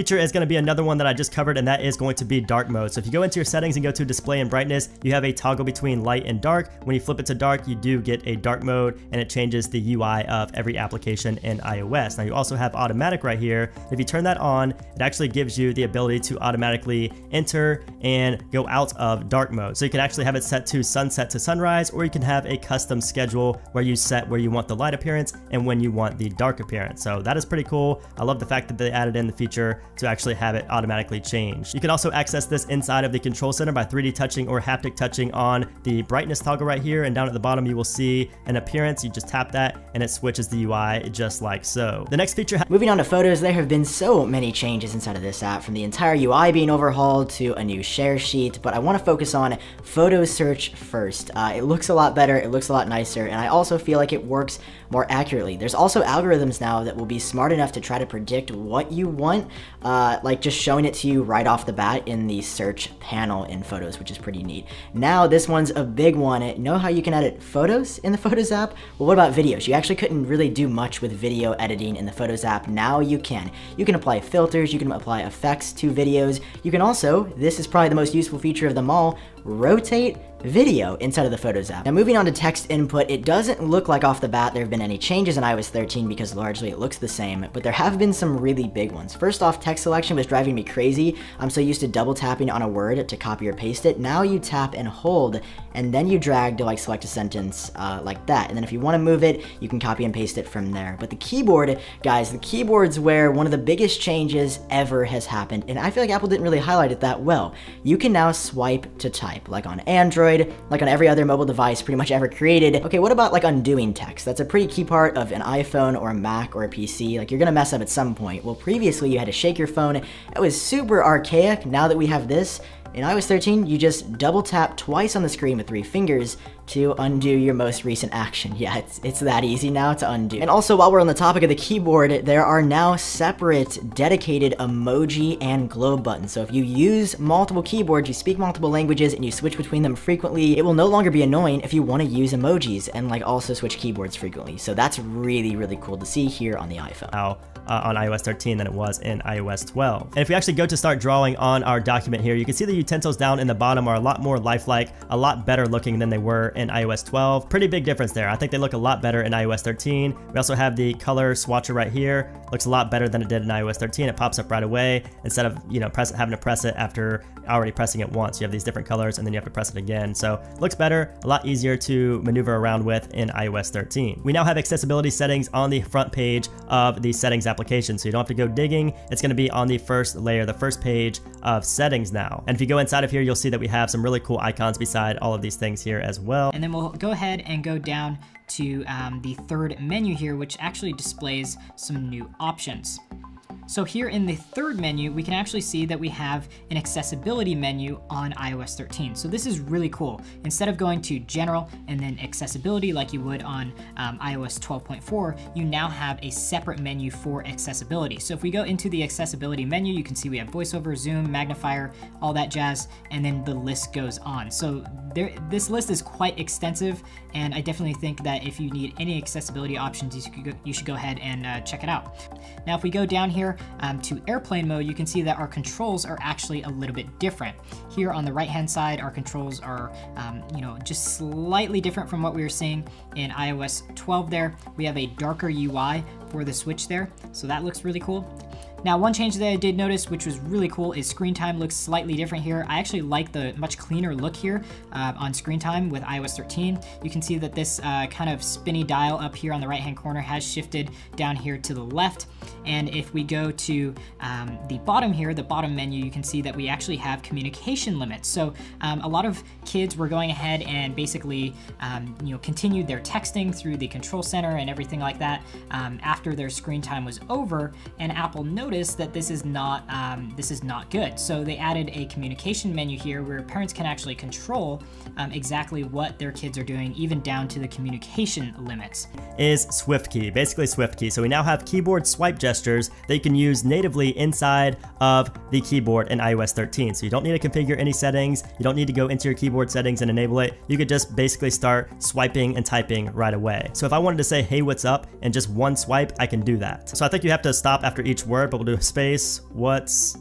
Feature is going to be another one that I just covered, and that is going to be dark mode. So if you go into your settings and go to display and brightness, you have a toggle between light and dark. When you flip it to dark, you do get a dark mode, and it changes the UI of every application in iOS. Now you also have automatic right here. If you turn that on, it actually gives you the ability to automatically enter and go out of dark mode. So you can actually have it set to sunset to sunrise, or you can have a custom schedule where you set where you want the light appearance and when you want the dark appearance. So that is pretty cool. I love the fact that they added in the feature to actually have it automatically change. You can also access this inside of the control center by 3D touching or haptic touching on the brightness toggle right here, and down at the bottom you will see an appearance. You just tap that and it switches the UI just like so. The next feature, moving on to photos, there have been so many changes inside of this app, from the entire UI being overhauled to a new share sheet, but I want to focus on photo search first. It looks a lot better, it looks a lot nicer, and I also feel like it works more accurately. There's also algorithms now that will be smart enough to try to predict what you want, like just showing it to you right off the bat in the search panel in Photos, which is pretty neat. Now this one's a big one. Know how you can edit photos in the Photos app? Well, what about videos? You actually couldn't really do much with video editing in the Photos app. Now you can. You can apply filters, you can apply effects to videos. You can also, this is probably the most useful feature of them all, rotate video inside of the Photos app. Now moving on to text input, it doesn't look like off the bat there have been any changes in iOS 13 because largely it looks the same, but there have been some really big ones. First off, text selection was driving me crazy. I'm so used to double tapping on a word to copy or paste it. Now you tap and hold, and then you drag to like select a sentence like that. And then if you want to move it, you can copy and paste it from there. But the keyboard, guys, the keyboard's where one of the biggest changes ever has happened, and I feel like Apple didn't really highlight it that well. You can now swipe to type, like on Android, like on every other mobile device pretty much ever created. Okay, what about like undoing text? That's a pretty key part of an iPhone or a Mac or a PC. Like, you're gonna mess up at some point. Well, previously you had to shake your phone. It was super archaic. Now that we have this, in iOS 13, you just double tap twice on the screen with 3 fingers to undo your most recent action. Yeah, it's that easy now to undo. And also, while we're on the topic of the keyboard, there are now separate dedicated emoji and globe buttons. So if you use multiple keyboards, you speak multiple languages, and you switch between them frequently, it will no longer be annoying if you want to use emojis and like also switch keyboards frequently. So that's really, really cool to see here on the iPhone. On iOS 13 than it was in iOS 12. And if we actually go to start drawing on our document here, you can see the utensils down in the bottom are a lot more lifelike, a lot better looking than they were in iOS 12. Pretty big difference there. I think they look a lot better in iOS 13. We also have the color swatcher right here. Looks a lot better than it did in iOS 13. It pops up right away instead of, you know, having to press it after already pressing it once. You have these different colors and then you have to press it again. So looks better, a lot easier to maneuver around with in iOS 13. We now have accessibility settings on the front page of the settings application, so you don't have to go digging. It's going to be on the first layer, the first page of settings now. And if you go inside of here, you'll see that we have some really cool icons beside all of these things here as well. And then we'll go ahead and go down to the third menu here, which actually displays some new options. So here in the third menu, we can actually see that we have an accessibility menu on iOS 13. So this is really cool. Instead of going to general and then accessibility like you would on iOS 12.4, you now have a separate menu for accessibility. So if we go into the accessibility menu, you can see we have voiceover, zoom, magnifier, all that jazz, and then the list goes on. So this list is quite extensive, and I definitely think that if you need any accessibility options, you should go ahead and check it out. Now if we go down here to airplane mode, you can see that our controls are actually a little bit different. Here on the right hand side, our controls are just slightly different from what we were seeing in iOS 12 there. We have a darker UI for the switch there, so that looks really cool. Now, one change that I did notice, which was really cool, is screen time looks slightly different here. I actually like the much cleaner look here on screen time with iOS 13. You can see that this kind of spinny dial up here on the right-hand corner has shifted down here to the left. And if we go to the bottom here, the bottom menu, you can see that we actually have communication limits. So a lot of kids were going ahead and basically continued their texting through the control center and everything like that after their screen time was over, and Apple noticed that this is not good. So they added a communication menu here where parents can actually control exactly what their kids are doing, even down to the communication limits. Is SwiftKey, basically SwiftKey. So we now have keyboard swipe gestures that you can use natively inside of the keyboard in iOS 13. So you don't need to configure any settings. You don't need to go into your keyboard settings and enable it. You could just basically start swiping and typing right away. So if I wanted to say, hey, what's up, in just one swipe, I can do that. So I think you have to stop after each word, but we'll do a space, what's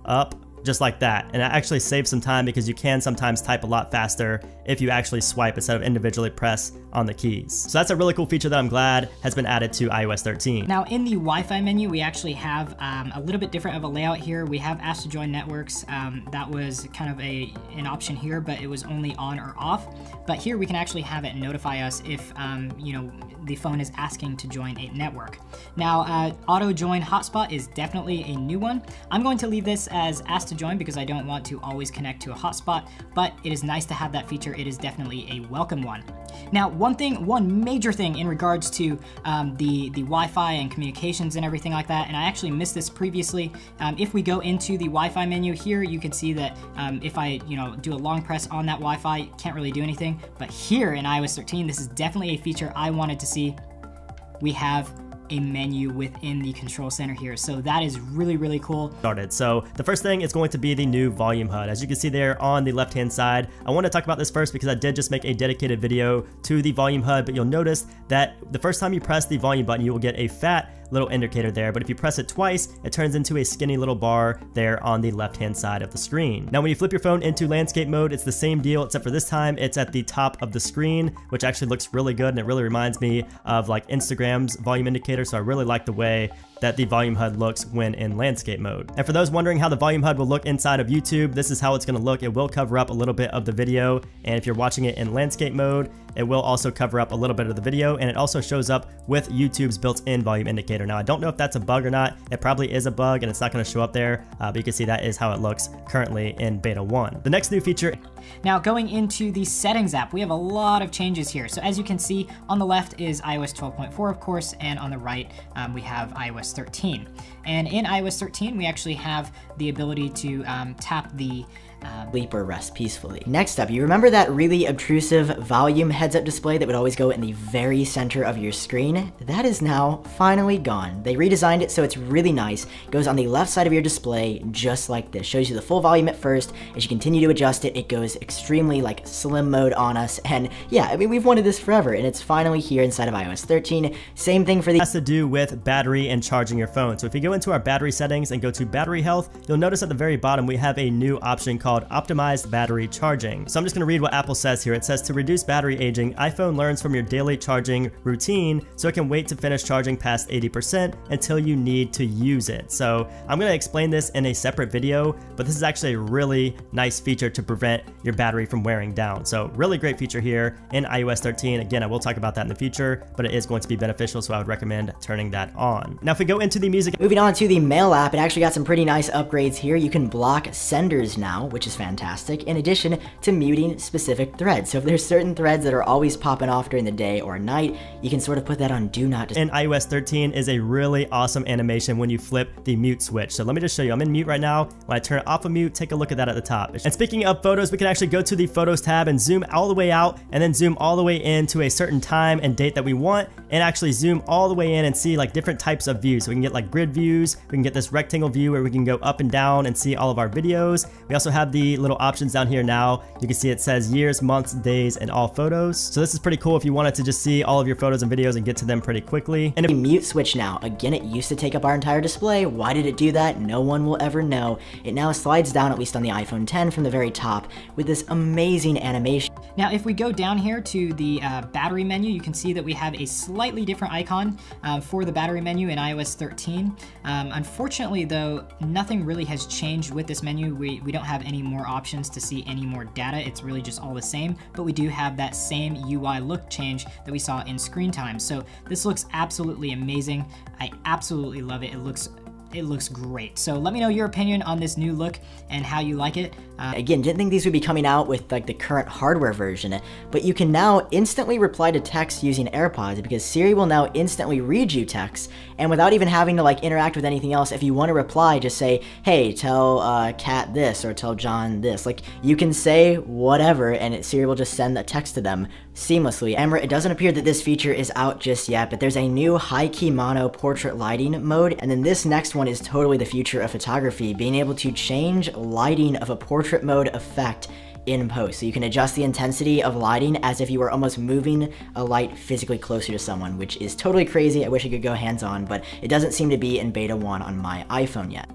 up, just like that. And it actually saves some time because you can sometimes type a lot faster if you actually swipe instead of individually press on the keys. So that's a really cool feature that I'm glad has been added to iOS 13. Now in the Wi-Fi menu, we actually have a little bit different of a layout here. We have Ask to Join Networks. That was kind of an option here, but it was only on or off. But here we can actually have it notify us if the phone is asking to join a network. Now auto join hotspot is definitely a new one. I'm going to leave this as Ask to Join because I don't want to always connect to a hotspot, but it is nice to have that feature. It is definitely a welcome one. Now, one major thing in regards to the Wi-Fi and communications and everything like that, and I actually missed this previously. If we go into the Wi-Fi menu here, you can see that if I do a long press on that Wi-Fi, can't really do anything. But here in iOS 13, this is definitely a feature I wanted to see. We have a menu within the control center here. So that is really, really cool. So the first thing is going to be the new volume HUD. As you can see there on the left-hand side, I want to talk about this first because I did just make a dedicated video to the volume HUD, but you'll notice that the first time you press the volume button, you will get a fat little indicator there, but if you press it twice, it turns into a skinny little bar there on the left-hand side of the screen. Now, when you flip your phone into landscape mode, it's the same deal, except for this time, it's at the top of the screen, which actually looks really good, and it really reminds me of like Instagram's volume indicator, so I really like the way that the volume HUD looks when in landscape mode. And for those wondering how the volume HUD will look inside of YouTube, this is how it's gonna look. It will cover up a little bit of the video, and if you're watching it in landscape mode, it will also cover up a little bit of the video, and it also shows up with YouTube's built-in volume indicator. Now, I don't know if that's a bug or not. It probably is a bug, and it's not gonna show up there, but you can see that is how it looks currently in beta 1. The next new feature. Now, going into the settings app, we have a lot of changes here. So as you can see, on the left is iOS 12.4, of course, and on the right, we have iOS 13. And in iOS 13, we actually have the ability to tap the sleep or rest peacefully. Next up, you remember that really obtrusive volume heads-up display that would always go in the very center of your screen? That is now finally gone. They redesigned it so it's really nice. It goes on the left side of your display just like this. Shows you the full volume at first. As you continue to adjust it, it goes extremely like slim mode on us. And yeah, I mean, we've wanted this forever, and it's finally here inside of iOS 13. Same thing for the— has to do with battery and charging your phone. So if you go into our battery settings and go to battery health, you'll notice at the very bottom we have a new option called optimized battery charging. So I'm just going to read what Apple says here. It says, to reduce battery aging, iPhone learns from your daily charging routine so it can wait to finish charging past 80% until you need to use it. So I'm going to explain this in a separate video, but this is actually a really nice feature to prevent your battery from wearing down. So really great feature here in iOS 13. Again, I will talk about that in the future, but it is going to be beneficial, so I would recommend turning that on. Now, if we go into the music— moving on to the Mail app, it actually got some pretty nice upgrades here. You can block senders now, which is fantastic, in addition to muting specific threads. So if there's certain threads that are always popping off during the day or night, you can sort of put that on do not disturb. In iOS 13 is a really awesome animation when you flip the mute switch. So let me just show you. I'm in mute right now. When I turn it off of mute, take a look at that at the top. And speaking of photos, we can actually go to the Photos tab and zoom all the way out, and then zoom all the way into a certain time and date that we want, and actually zoom all the way in and see like different types of views. So we can get like grid views, we can get this rectangle view where we can go up and down and see all of our videos. We also have the little options down here now. You can see it says years, months, days, and all photos. So this is pretty cool if you wanted to just see all of your photos and videos and get to them pretty quickly. And a mute switch now. Again, it used to take up our entire display. Why did it do that? No one will ever know. It now slides down, at least on the iPhone 10, from the very top with this amazing animation. Now, if we go down here to the battery menu, you can see that we have a slightly different icon for the battery menu in iOS 13. Unfortunately, though, nothing really has changed with this menu. We don't have any more options to see any more data. It's really just all the same, but we do have that same UI look change that we saw in screen time. So this looks absolutely amazing. I absolutely love it. It looks great. So let me know your opinion on this new look and how you like it. Again, didn't think these would be coming out with like the current hardware version, but you can now instantly reply to text using AirPods because Siri will now instantly read you text, and without even having to like interact with anything else, if you want to reply, just say, hey, tell Kat this or tell John this. Like you can say whatever and Siri will just send that text to them seamlessly. Camera, it doesn't appear that this feature is out just yet, but there's a new high key mono portrait lighting mode, and then this next one is totally the future of photography, being able to change lighting of a portrait mode effect in post. So you can adjust the intensity of lighting as if you were almost moving a light physically closer to someone, which is totally crazy. I wish I could go hands-on, but it doesn't seem to be in beta 1 on my iPhone yet.